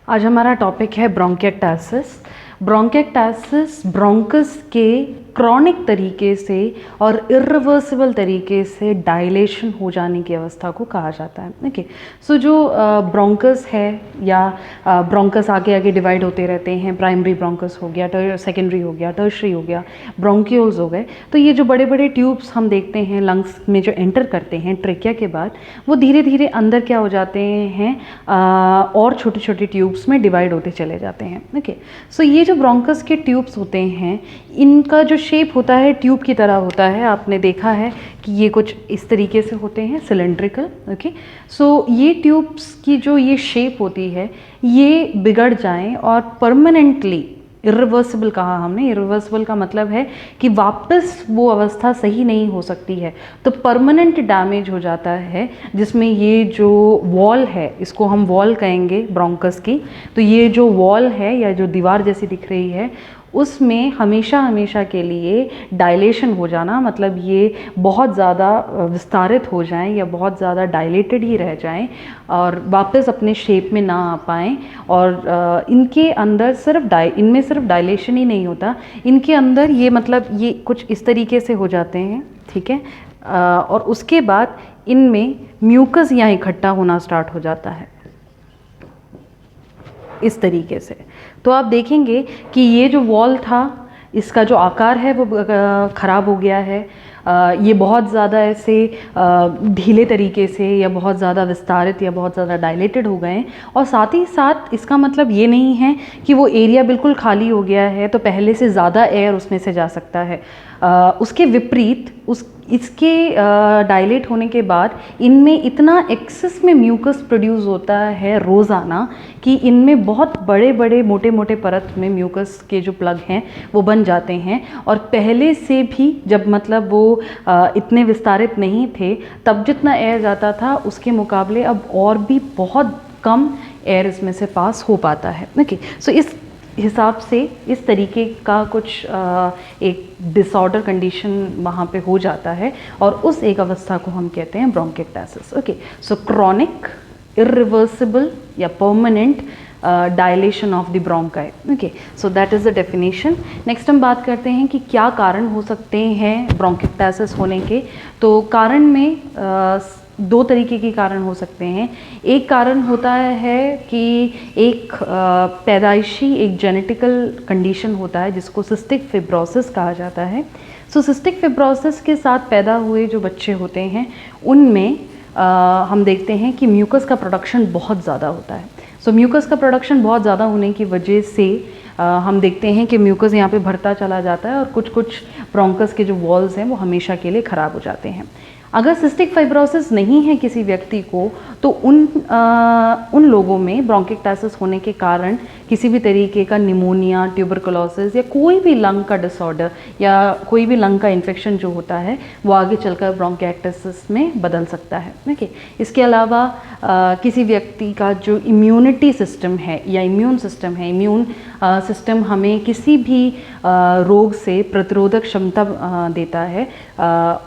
आज हमारा टॉपिक है ब्रोंकिएक्टासिस। ब्रोंकिएक्टासिस ब्रोंकस के क्रॉनिक तरीके से और इरिवर्सिबल तरीके से डायलेशन हो जाने की अवस्था को कहा जाता है। ओके, सो जो ब्रोंकस है या ब्रोंकस आगे आगे डिवाइड होते रहते हैं, प्राइमरी ब्रोंकस हो गया, सेकेंडरी हो गया, टर्शरी हो गया, ब्रोंक्यूल्स हो गए। तो ये जो बड़े बड़े ट्यूब्स हम देखते हैं लंग्स में जो एंटर करते हैं ट्रेकिया के बाद, वो धीरे धीरे अंदर क्या हो जाते हैं और छोटे छोटे ट्यूब्स में डिवाइड होते चले जाते हैं। ओके, सो ये जो ब्रोंकस के ट्यूब्स होते हैं, इनका जो शेप होता है ट्यूब की तरह होता है। आपने देखा है कि ये कुछ इस तरीके से होते हैं, सिलेंड्रिकल। ओके, सो ये ट्यूब्स की जो ये शेप होती है, ये बिगड़ जाएं और परमानेंटली इरिवर्सिबल कहा हमने। इरिवर्सिबल का मतलब है कि वापस वो अवस्था सही नहीं हो सकती है, तो परमानेंट डैमेज हो जाता है, जिसमें ये जो वॉल है, इसको हम वॉल कहेंगे ब्रोंकस की। तो ये जो वॉल है या जो दीवार जैसी दिख रही है, उसमें हमेशा हमेशा के लिए डायलेशन हो जाना, मतलब ये बहुत ज़्यादा विस्तारित हो जाएं या बहुत ज़्यादा डायलेटेड ही रह जाएं और वापस अपने शेप में ना आ पाएँ। और इनके अंदर इनमें सिर्फ डायलेशन ही नहीं होता, इनके अंदर ये मतलब ये कुछ इस तरीके से हो जाते हैं, ठीक है। और उसके बाद इनमें म्यूकस यहाँ इकट्ठा होना स्टार्ट हो जाता है इस तरीके से। तो आप देखेंगे कि ये जो वॉल था, इसका जो आकार है वो ख़राब हो गया है। ये बहुत ज़्यादा ऐसे ढीले तरीके से या बहुत ज़्यादा विस्तारित या बहुत ज़्यादा डायलेटेड हो गए हैं। और साथ ही साथ इसका मतलब ये नहीं है कि वो एरिया बिल्कुल खाली हो गया है तो पहले से ज़्यादा एयर उसमें से जा सकता है। उसके विपरीत इसके डायलेट होने के बाद इनमें इतना एक्सेस में म्यूकस प्रोड्यूस होता है रोज़ाना कि इनमें बहुत बड़े बड़े मोटे मोटे परत में म्यूकस के जो प्लग हैं वो बन जाते हैं। और पहले से भी जब मतलब वो इतने विस्तारित नहीं थे, तब जितना एयर जाता था उसके मुकाबले अब और भी बहुत कम एयर इसमें से पास हो पाता है। ओके, सो इस हिसाब से इस तरीके का कुछ एक डिसऑर्डर कंडीशन वहाँ पे हो जाता है और उस एक अवस्था को हम कहते हैं ब्रोंकिएक्टासिस। ओके, सो क्रॉनिक इरिवर्सिबल या permanent dilation of the bronchi. Okay, so that is the definition. Next हम बात करते हैं कि क्या कारण हो सकते हैं ब्रोंकिएक्टासिस होने के। तो कारण में दो तरीके के कारण हो सकते हैं। एक कारण होता है कि एक पैदाइशी एक जेनेटिकल कंडीशन होता है जिसको सिस्टिक फिब्रोसिस कहा जाता है। सो सिस्टिक फिब्रोसिस के साथ पैदा हुए जो बच्चे होते हैं, उनमें हम देखते हैं कि म्यूकस का प्रोडक्शन बहुत ज़्यादा होता है। सो म्यूकस का प्रोडक्शन बहुत ज़्यादा होने की वजह से हम देखते हैं कि म्यूकस यहाँ पे भरता चला जाता है और कुछ कुछ ब्रोंकस के जो वॉल्स हैं वो हमेशा के लिए ख़राब हो जाते हैं। अगर सिस्टिक फाइब्रोसिस नहीं है किसी व्यक्ति को, तो उन लोगों में ब्रोंकिएक्टासिस होने के कारण किसी भी तरीके का निमोनिया, ट्यूबरकुलोसिस या कोई भी लंग का डिसऑर्डर या कोई भी लंग का इन्फेक्शन जो होता है वो आगे चलकर ब्रोंकिएक्टासिस में बदल सकता है। ओके, इसके अलावा किसी व्यक्ति का जो इम्यूनिटी सिस्टम है या इम्यून सिस्टम हमें किसी भी रोग से प्रतिरोधक क्षमता देता है।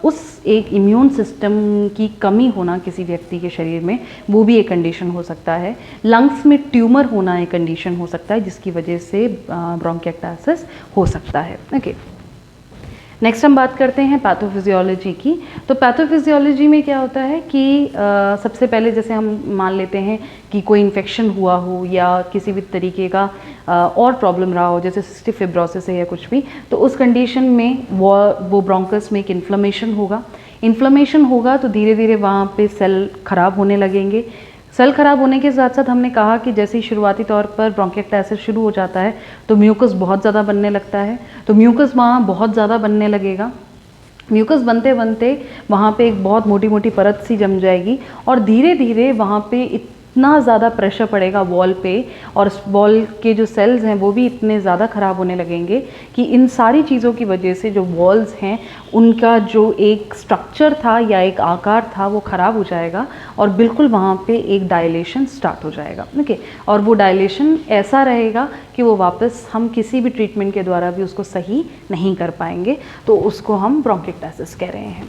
उस एक इम्यून सिस्टम की कमी होना किसी व्यक्ति के शरीर में, वो भी एक कंडीशन हो सकता है। लंग्स में ट्यूमर होना एक कंडीशन हो सकता है जिसकी वजह से ब्रोंकिएक्टासिस हो सकता है। ओके, नेक्स्ट हम बात करते हैं पैथोफिजियोलॉजी की। तो पैथोफिजियोलॉजी में क्या होता है कि सबसे पहले जैसे हम मान लेते हैं कि कोई इन्फेक्शन हुआ हो या किसी भी तरीके का और प्रॉब्लम रहा हो, जैसे सिस्टिक फिब्रोसिस है या कुछ भी, तो उस कंडीशन में वो ब्रोंकस में एक इन्फ्लेमेशन होगा तो धीरे धीरे वहाँ पे सेल खराब होने लगेंगे। सेल खराब होने के साथ साथ हमने कहा कि जैसे ही शुरुआती तौर पर ब्रोंकिएक्टासिस शुरू हो जाता है तो म्यूकस बहुत ज़्यादा बनने लगता है। तो म्यूकस वहाँ बहुत ज़्यादा बनने लगेगा। म्यूकस बनते बनते वहाँ पे एक बहुत मोटी मोटी परत सी जम जाएगी और धीरे धीरे वहाँ पे इतना ज़्यादा प्रेशर पड़ेगा वॉल पे, और वॉल के जो सेल्स हैं वो भी इतने ज़्यादा ख़राब होने लगेंगे कि इन सारी चीज़ों की वजह से जो वॉल्स हैं उनका जो एक स्ट्रक्चर था या एक आकार था वो ख़राब हो जाएगा और बिल्कुल वहाँ पे एक डायलेशन स्टार्ट हो जाएगा। ओके, और वो डायलेशन ऐसा रहेगा कि वो वापस हम किसी भी ट्रीटमेंट के द्वारा भी उसको सही नहीं कर पाएंगे, तो उसको हम ब्रोंकिएक्टासिस कह रहे हैं।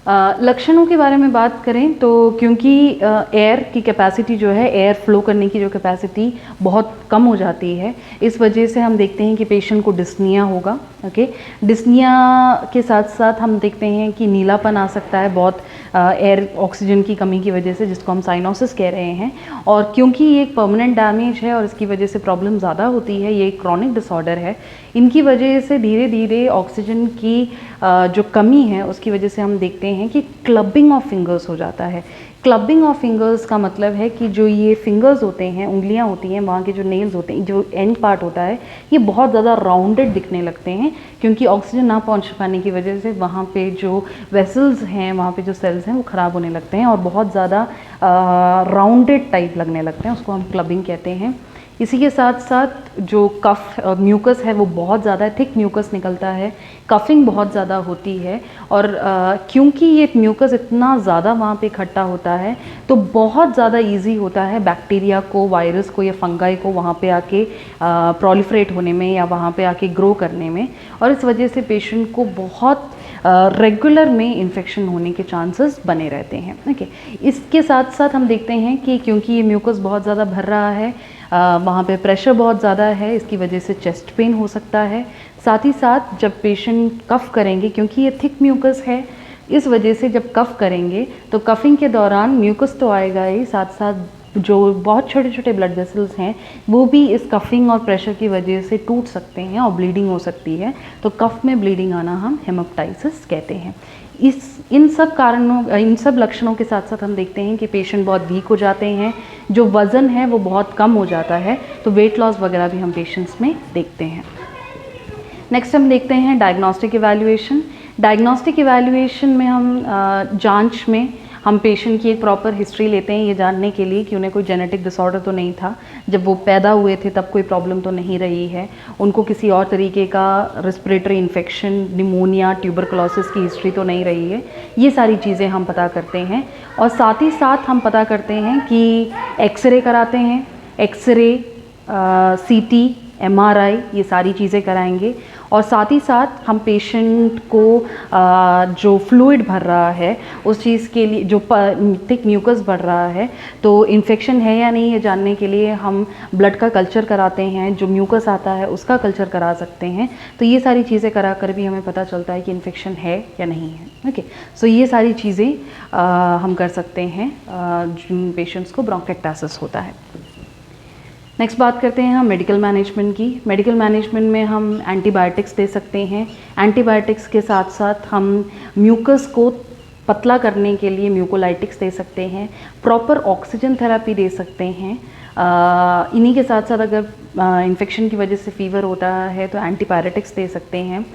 लक्षणों के बारे में बात करें तो क्योंकि एयर की कैपेसिटी जो है, एयर फ्लो करने की जो कैपेसिटी बहुत कम हो जाती है, इस वजह से हम देखते हैं कि पेशेंट को डिस्निया होगा। ओके, डिस्निया के साथ साथ हम देखते हैं कि नीलापन आ सकता है बहुत एयर ऑक्सीजन की कमी की वजह से, जिसको हम साइनोसिस कह रहे हैं। और क्योंकि ये एक परमानेंट डैमेज है और इसकी वजह से प्रॉब्लम ज़्यादा होती है, ये एक क्रॉनिक डिसऑर्डर है, इनकी वजह से धीरे धीरे ऑक्सीजन की जो कमी है उसकी वजह से हम देखते हैं कि क्लबिंग ऑफ फिंगर्स हो जाता है। क्लबिंग ऑफ फिंगर्स का मतलब है कि जो ये फिंगर्स होते हैं, उंगलियां होती हैं, वहाँ के जो नेल्स होते हैं, जो एंड पार्ट होता है, ये बहुत ज़्यादा राउंडेड दिखने लगते हैं, क्योंकि ऑक्सीजन ना पहुँच पाने की वजह से वहाँ पे जो वेसल्स हैं, वहाँ पे जो सेल्स हैं वो ख़राब होने लगते हैं और बहुत ज़्यादा राउंडेड टाइप लगने लगते हैं, उसको हम क्लबिंग कहते हैं। इसी के साथ साथ जो कफ म्यूकस है वो बहुत ज़्यादा थिक म्यूकस निकलता है, कफिंग बहुत ज़्यादा होती है। और क्योंकि ये म्यूकस इतना ज़्यादा वहाँ पे इकट्ठा होता है तो बहुत ज़्यादा इजी होता है बैक्टीरिया को, वायरस को या फंगाई को वहाँ पे आके प्रोलिफरेट होने में या वहाँ पे आके ग्रो करने में, और इस वजह से पेशेंट को बहुत रेगुलर में इन्फेक्शन होने के चांसेस बने रहते हैं। ओके, इसके साथ साथ हम देखते हैं कि क्योंकि ये म्यूकस बहुत ज़्यादा भर रहा है, वहाँ पे प्रेशर बहुत ज़्यादा है, इसकी वजह से चेस्ट पेन हो सकता है। साथ ही साथ जब पेशेंट कफ़ करेंगे, क्योंकि ये थिक म्यूकस है, इस वजह से जब कफ़ करेंगे तो कफ़िंग के दौरान म्यूकस तो आएगा ही, साथ साथ जो बहुत छोटे छोटे ब्लड वेसल्स हैं वो भी इस कफिंग और प्रेशर की वजह से टूट सकते हैं और ब्लीडिंग हो सकती है। तो कफ में ब्लीडिंग आना हम हेमोप्टाइसिस कहते हैं। इन सब कारणों, इन सब लक्षणों के साथ साथ हम देखते हैं कि पेशेंट बहुत वीक हो जाते हैं, जो वज़न है वो बहुत कम हो जाता है, तो वेट लॉस वगैरह भी हम पेशेंट्स में देखते हैं। नेक्स्ट हम देखते हैं डायग्नोस्टिक इवैल्यूएशन। डायग्नोस्टिक इवैल्यूएशन में हम जांच में हम पेशेंट की एक प्रॉपर हिस्ट्री लेते हैं, ये जानने के लिए कि उन्हें कोई जेनेटिक डिसऑर्डर तो नहीं था, जब वो पैदा हुए थे तब कोई प्रॉब्लम तो नहीं रही है, उनको किसी और तरीके का रेस्पिरेटरी इन्फेक्शन, निमोनिया, ट्यूबरकुलोसिस की हिस्ट्री तो नहीं रही है। ये सारी चीज़ें हम पता करते हैं और साथ ही साथ हम पता करते हैं कि एक्सरे कराते हैं, एक्सरे, CT, MRI, ये सारी चीज़ें कराएंगे। और साथ ही साथ हम पेशेंट को जो फ्लूइड भर रहा है उस चीज़ के लिए, जो थिक म्यूकस बढ़ रहा है तो इन्फेक्शन है या नहीं, ये जानने के लिए हम ब्लड का कल्चर कराते हैं, जो म्यूकस आता है उसका कल्चर करा सकते हैं। तो ये सारी चीज़ें करा कर भी हमें पता चलता है कि इन्फेक्शन है या नहीं है। ओके, सो ये सारी चीज़ें हम कर सकते हैं जिन पेशेंट्स को ब्रोंकाइटिस होता है। नेक्स्ट बात करते हैं हम मेडिकल मैनेजमेंट की। मेडिकल मैनेजमेंट में हम एंटीबायोटिक्स दे सकते हैं। एंटीबायोटिक्स के साथ साथ हम म्यूकस को पतला करने के लिए म्यूकोलाइटिक्स दे सकते हैं, प्रॉपर ऑक्सीजन थेरेपी दे सकते हैं। इन्हीं के साथ साथ अगर इन्फेक्शन की वजह से फीवर होता है तो एंटीपायरेटिक्स दे सकते हैं।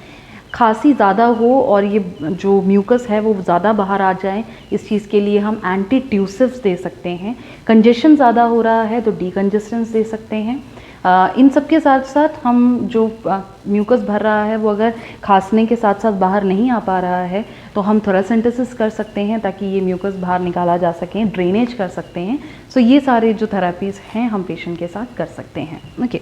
खांसी ज़्यादा हो और ये जो म्यूकस है वो ज़्यादा बाहर आ जाए, इस चीज़ के लिए हम एंटी ट्यूसिव्स दे सकते हैं। कंजेशन ज़्यादा हो रहा है तो डीकंजेस्टेंस दे सकते हैं। इन सब के साथ साथ हम जो म्यूकस भर रहा है वो अगर खांसने के साथ साथ बाहर नहीं आ पा रहा है तो हम थोरेसेंटेसिस कर सकते हैं ताकि ये म्यूकस बाहर निकाला जा सके, ड्रेनेज कर सकते हैं। सो ये सारे जो थेरेपीज़ हैं हम पेशेंट के साथ कर सकते हैं। ओके,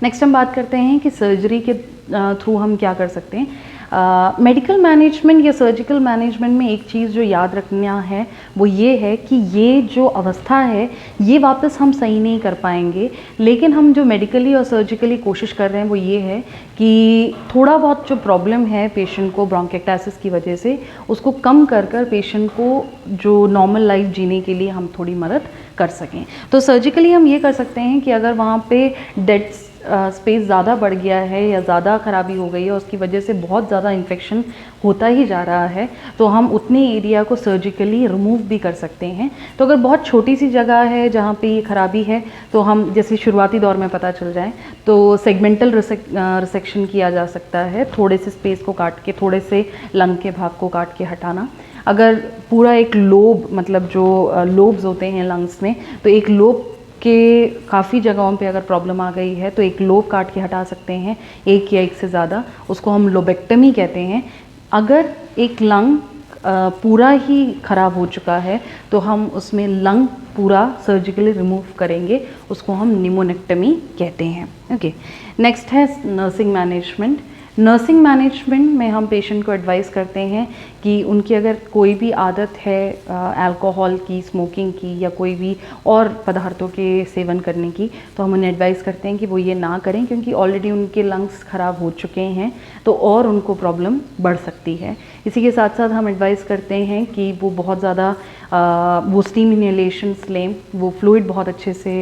नेक्स्ट हम बात करते हैं कि सर्जरी के थ्रू हम क्या कर सकते हैं। मेडिकल मैनेजमेंट या सर्जिकल मैनेजमेंट में एक चीज़ जो याद रखना है वो ये है कि ये जो अवस्था है ये वापस हम सही नहीं कर पाएंगे, लेकिन हम जो मेडिकली और सर्जिकली कोशिश कर रहे हैं वो ये है कि थोड़ा बहुत जो प्रॉब्लम है पेशेंट को ब्रोंकाइटिस की वजह से उसको कम कर कर पेशेंट को जो नॉर्मल लाइफ जीने के लिए हम थोड़ी मदद कर सकें। तो सर्जिकली हम ये कर सकते हैं कि अगर वहाँ पे डेड स्पेस ज़्यादा बढ़ गया है या ज़्यादा ख़राबी हो गई है, उसकी वजह से बहुत ज़्यादा इन्फेक्शन होता ही जा रहा है, तो हम उतने एरिया को सर्जिकली रिमूव भी कर सकते हैं। तो अगर बहुत छोटी सी जगह है जहाँ पे ये खराबी है तो हम, जैसे शुरुआती दौर में पता चल जाए, तो सेगमेंटल रिसेक्शन किया जा सकता है, थोड़े से स्पेस को काट के, थोड़े से लंग के भाग को काट के हटाना। अगर पूरा एक लोब, मतलब जो लोब्स होते हैं लंग्स में, तो एक लोब के काफ़ी जगहों पे अगर प्रॉब्लम आ गई है तो एक लोब काट के हटा सकते हैं, एक या एक से ज़्यादा, उसको हम लोबेक्टमी कहते हैं। अगर एक लंग पूरा ही ख़राब हो चुका है तो हम उसमें लंग पूरा सर्जिकली रिमूव करेंगे, उसको हम निमोनेक्टमी कहते हैं। ओके, नेक्स्ट है नर्सिंग मैनेजमेंट। नर्सिंग मैनेजमेंट में हम पेशेंट को एडवाइस करते हैं कि उनकी अगर कोई भी आदत है अल्कोहल की, स्मोकिंग की या कोई भी और पदार्थों के सेवन करने की, तो हम उन्हें एडवाइस करते हैं कि वो ये ना करें, क्योंकि ऑलरेडी उनके लंग्स ख़राब हो चुके हैं तो और उनको प्रॉब्लम बढ़ सकती है। इसी के साथ साथ हम एडवाइस करते हैं कि वो बहुत ज़्यादा वो स्टीम इनहेलेशंस लें, वो फ्लूइड बहुत अच्छे से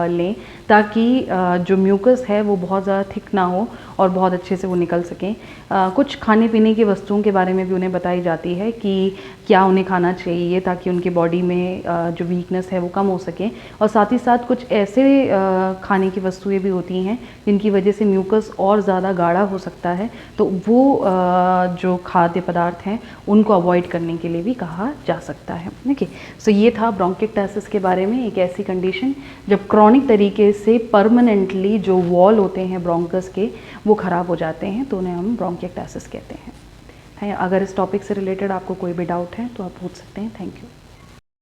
लें, ताकि जो म्यूकस है वो बहुत ज़्यादा थिक ना हो और बहुत अच्छे से वो निकल सकें। कुछ खाने पीने की वस्तुओं के बारे में भी उन्हें बताई जाती है कि क्या उन्हें खाना चाहिए ताकि उनके बॉडी में जो वीकनेस है वो कम हो सके। और साथ ही साथ कुछ ऐसे खाने की वस्तुएं भी होती हैं जिनकी वजह से म्यूकस और ज़्यादा गाढ़ा हो सकता है, तो वो जो खाद्य पदार्थ हैं उनको अवॉइड करने के लिए भी कहा जा सकता है। देखिए, सो ये था ब्रोंकिक्टासिस के बारे में, एक ऐसी कंडीशन जब क्रॉनिक तरीके से परमानेंटली जो वॉल होते हैं ब्रोंकस के वो ख़राब हो जाते हैं, तो उन्हें हम ब्रोंकिक्टासिस कहते हैं। अगर इस टॉपिक से रिलेटेड आपको कोई भी डाउट है तो आप पूछ सकते हैं। Thank you.